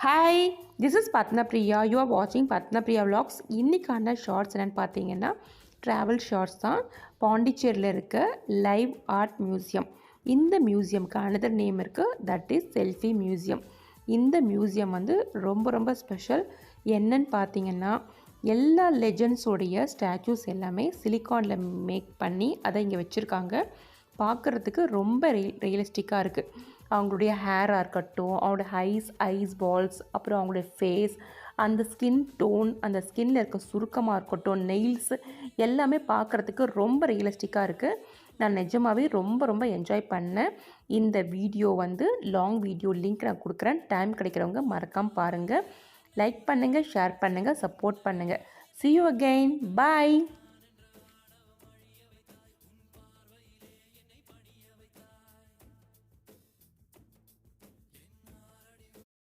Hi, this is Padmapriya. You are வாட்சிங் Padmapriya vlogs. இன்றைக்கான shorts என்னென்னு பார்த்தீங்கன்னா ட்ராவல் ஷார்ட்ஸ் தான். பாண்டிச்சேரியில் இருக்க லைவ் ஆர்ட் மியூசியம். இந்த மியூசியம்க்கு அனதர் நேம் இருக்குது, தட் இஸ் செல்ஃபி மியூசியம். இந்த மியூசியம் வந்து ரொம்ப ரொம்ப ஸ்பெஷல். என்னன்னு பார்த்தீங்கன்னா எல்லா லெஜண்ட்ஸோடைய ஸ்டாச்சூஸ் எல்லாமே சிலிக்கானில் மேக் பண்ணி அதை இங்கே வச்சுருக்காங்க. பார்க்குறதுக்கு ரொம்ப ரியலிஸ்டிக்காக இருக்குது. அவங்களுடைய ஹேராக இருக்கட்டும், அவங்களோட ஐஸ் பால்ஸ், அப்புறம் அவங்களுடைய ஃபேஸ், அந்த ஸ்கின் டோன், அந்த ஸ்கின்னில் இருக்க சுருக்கமாக இருக்கட்டும், நெயில்ஸு எல்லாமே பார்க்குறதுக்கு ரொம்ப ரியலிஸ்டிக்காக இருக்குது. நான் நிஜமாகவே ரொம்ப ரொம்ப என்ஜாய் பண்ணேன். இந்த வீடியோ வந்து லாங் வீடியோ லிங்க் நான் கொடுக்குறேன். டைம் கிடைக்கிறவங்க மறக்காமல் பாருங்கள். லைக் பண்ணுங்கள், ஷேர் பண்ணுங்கள், சப்போர்ட் பண்ணுங்கள். See you again. Bye.